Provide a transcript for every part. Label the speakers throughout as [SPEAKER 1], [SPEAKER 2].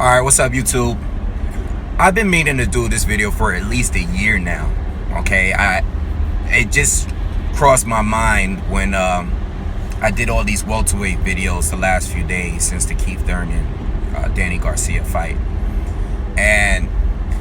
[SPEAKER 1] Alright, what's up YouTube? I've been meaning to do this video for at least a year now. Okay, it just crossed my mind when I did all these welterweight videos the last few days since the Keith Thurman Danny Garcia fight. And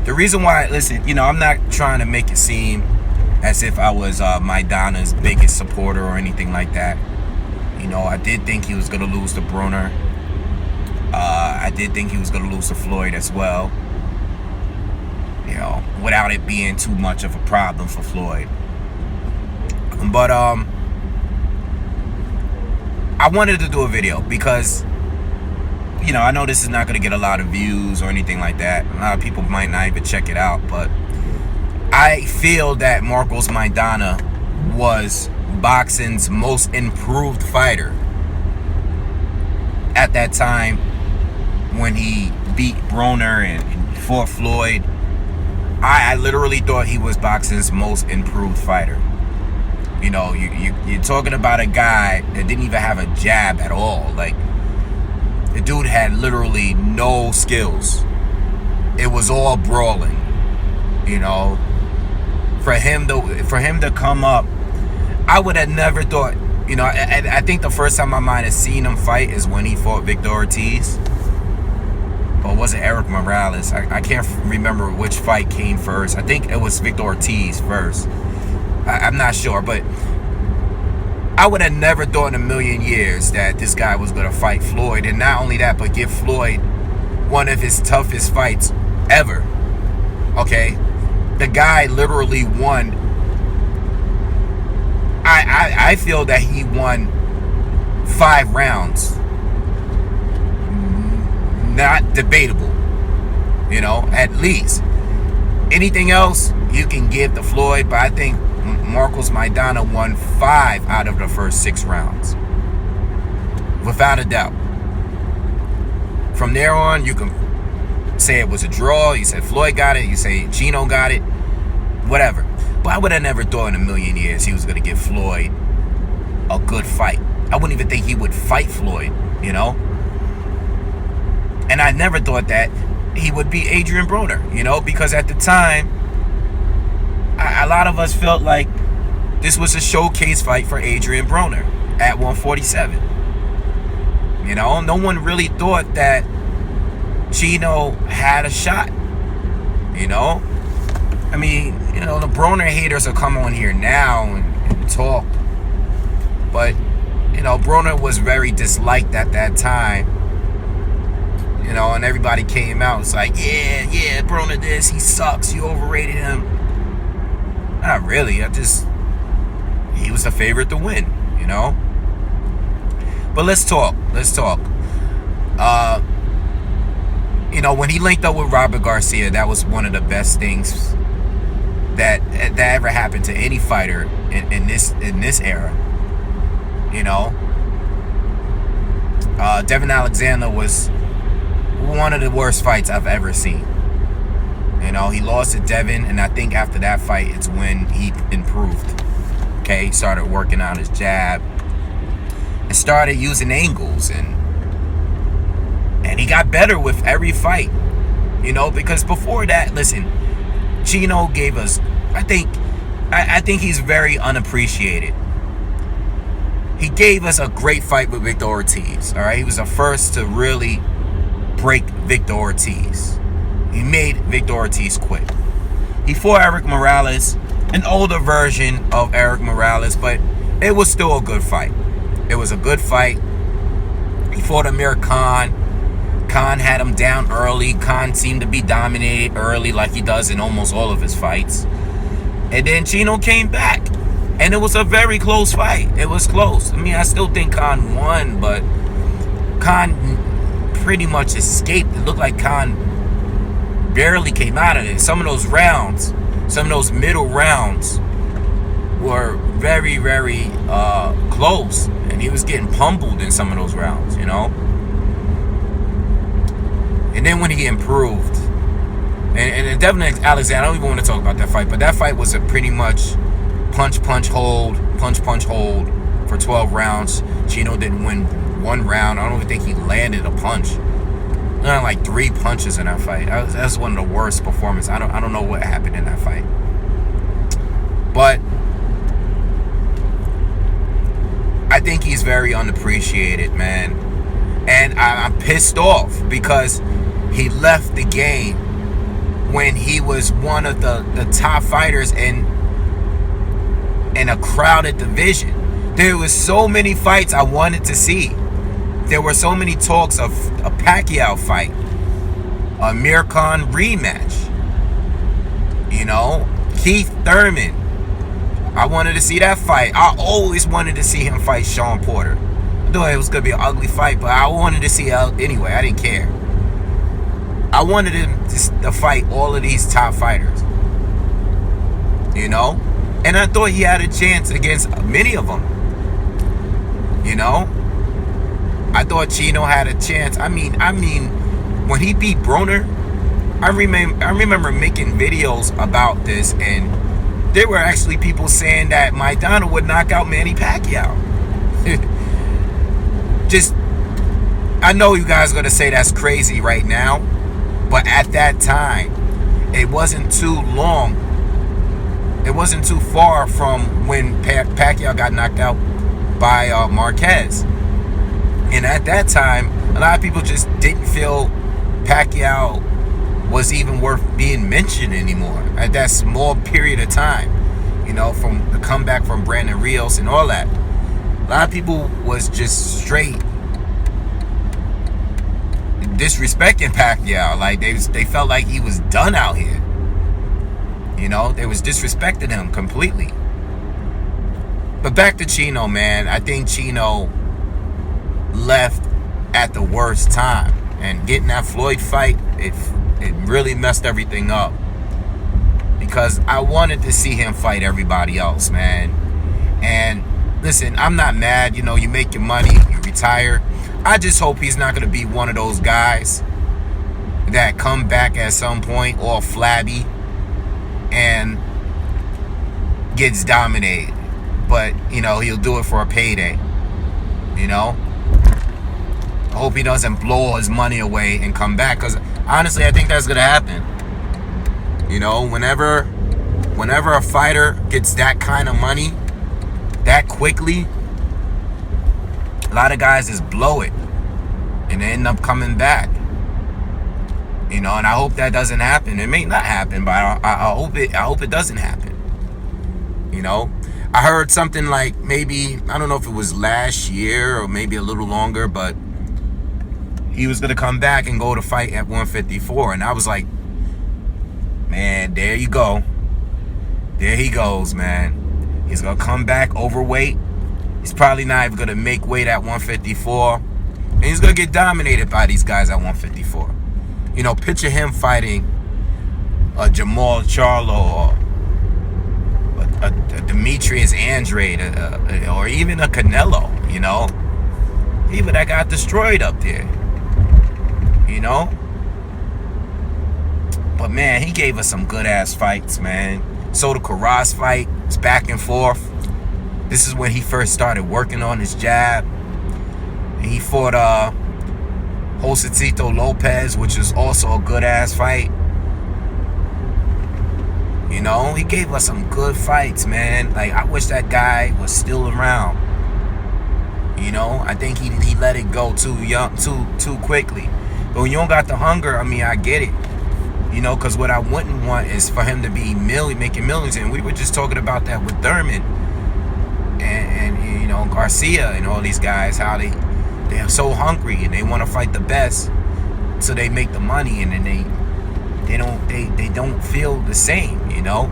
[SPEAKER 1] the reason why, listen, I'm not trying to make it seem as if I was Maidana's biggest supporter or anything like that. I did think he was going to lose to Broner. I did think he was going to lose to Floyd as well. Without it being too much of a problem for Floyd. But I wanted to do a video because, I know this is not going to get a lot of views or anything like that. A lot of people might not even check it out, but I feel that Marcos Maidana was boxing's most improved fighter at that time when he beat Broner and fought Floyd. I literally thought he was boxing's most improved fighter. You're talking about a guy that didn't even have a jab at all. Like, the dude had literally no skills. It was all brawling. For him to come up, I would have never thought. I think the first time I might have seen him fight is when he fought Victor Ortiz. Or was it Eric Morales? I can't remember which fight came first. I think it was Victor Ortiz first. I'm not sure, but I would have never thought in a million years that this guy was going to fight Floyd. And not only that, but give Floyd one of his toughest fights ever. Okay? The guy literally won. I feel that he won 5 rounds. Not debatable, at least. Anything else you can give to Floyd, but I think Marcos Maidana won 5 out of the first 6 rounds, without a doubt. From there on, you can say it was a draw, you said Floyd got it, you say Chino got it, whatever. But I would have never thought in a million years he was going to give Floyd a good fight. I wouldn't even think he would fight Floyd, And I never thought that he would beat Adrian Broner, because at the time, a lot of us felt like this was a showcase fight for Adrian Broner at 147. No one really thought that Chino had a shot, I mean, the Broner haters will come on here now and talk. But, Broner was very disliked at that time. And everybody came out. It's like, yeah, Broner this, he sucks, you overrated him. Not really. He was the favorite to win, But let's talk. When he linked up with Robert Garcia, that was one of the best things that ever happened to any fighter in this era. Devin Alexander was one of the worst fights I've ever seen. He lost to Devin, and I think after that fight, it's when he improved. Okay, he started working on his jab and started using angles, and he got better with every fight. Because before that, listen, Chino gave us, I think he's very unappreciated. He gave us a great fight with Victor Ortiz. All right, he was the first to really break Victor Ortiz. He made Victor Ortiz quit. He fought Eric Morales, an older version of Eric Morales, but it was still a good fight. It was a good fight. He fought Amir Khan. Khan had him down early. Khan seemed to be dominated early like he does in almost all of his fights. And then Chino came back. And it was a very close fight. It was close. I mean, I still think Khan won, but Khan pretty much escaped. It looked like Khan barely came out of it. Some of those rounds, some of those middle rounds were very, very close. And he was getting pummeled in some of those rounds, And then when he improved, and Devin Alexander, I don't even want to talk about that fight, but that fight was a pretty much punch, hold for 12 rounds. Chino didn't win one round. I don't even think he landed a punch. like 3 punches in that fight. That's one of the worst performances. I don't know what happened in that fight. But I think he's very unappreciated, man. And I'm pissed off because he left the game when he was one of the top fighters in a crowded division. There was so many fights I wanted to see. There were so many talks of a Pacquiao fight, a Amir Khan rematch. You know, Keith Thurman. I wanted to see that fight. I always wanted to see him fight Sean Porter. I thought it was going to be an ugly fight, but I wanted to see it anyway. I didn't care. I wanted him to fight all of these top fighters. You know? And I thought he had a chance against many of them. You know? I thought Chino had a chance. I mean, when he beat Broner, I remember making videos about this, and there were actually people saying that Maidana would knock out Manny Pacquiao. Just, I know you guys are going to say that's crazy right now, but at that time, it wasn't too long. It wasn't too far from when Pacquiao got knocked out by Marquez. And at that time, a lot of people just didn't feel Pacquiao was even worth being mentioned anymore at that small period of time. You know, from the comeback from Brandon Rios and all that. A lot of people was just straight disrespecting Pacquiao. Like they felt like he was done out here. You know, they was disrespecting him completely. But back to Chino, man. I think Chino left at the worst time, and getting that Floyd fight, it really messed everything up, because I wanted to see him fight everybody else, man. And listen, I'm not mad. You know, you make your money, you retire. I just hope he's not going to be one of those guys that come back at some point all flabby and gets dominated. But, you know, he'll do it for a payday. You know? I hope he doesn't blow all his money away and come back, because honestly, I think that's going to happen. You know, whenever a fighter gets that kind of money that quickly, a lot of guys just blow it and they end up coming back. You know, and I hope that doesn't happen. It may not happen, but I hope it doesn't happen. You know, I heard something like, maybe, I don't know if it was last year or maybe a little longer, but he was going to come back and go to fight at 154. And I was like, man, there you go. There he goes, man. He's going to come back overweight. He's probably not even going to make weight at 154. And he's going to get dominated by these guys at 154. You know, picture him fighting a Jamal Charlo or a Demetrius Andrade or even a Canelo, you know. Even that got destroyed up there. You know? But man, he gave us some good ass fights, man. So the Carras fight, it's back and forth. This is when he first started working on his jab. And he fought Josecito Lopez, which is also a good ass fight. You know, he gave us some good fights, man. Like, I wish that guy was still around. You know, I think he let it go too quickly. But when you don't got the hunger, I mean, I get it. You know, because what I wouldn't want is for him to be making millions. And we were just talking about that with Thurman and you know, Garcia and all these guys, how they're so hungry and they want to fight the best, so they make the money, and then they don't feel the same, you know.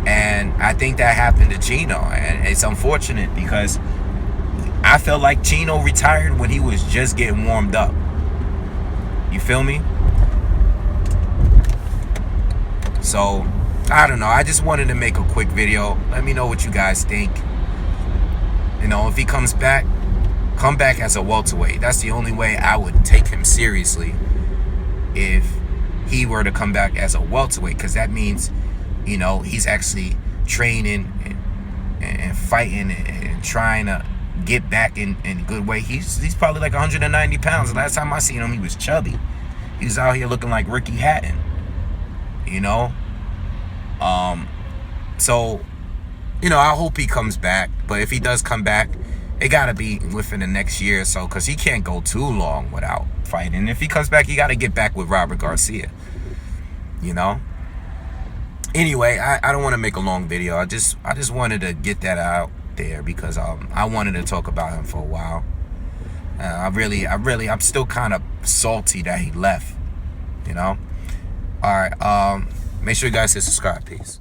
[SPEAKER 1] And I think that happened to Chino, and it's unfortunate because I felt like Chino retired when he was just getting warmed up. You feel me? So, I don't know. I just wanted to make a quick video. Let me know what you guys think. You know, if he comes back, come back as a welterweight. That's the only way I would take him seriously, if he were to come back as a welterweight, because that means, you know, he's actually training and fighting and trying to get back in good weight. He's probably like 190 pounds. The last time I seen him, he was chubby. He was out here looking like Ricky Hatton, you know. So, you know, I hope he comes back. But if he does come back, it gotta be within the next year or so, because he can't go too long without fighting. And if he comes back, he gotta get back with Robert Garcia, you know. Anyway, I don't want to make a long video. I just wanted to get that out there because I wanted to talk about him for a while. I'm still kind of salty that he left, you know. All right, make sure you guys hit subscribe. Peace.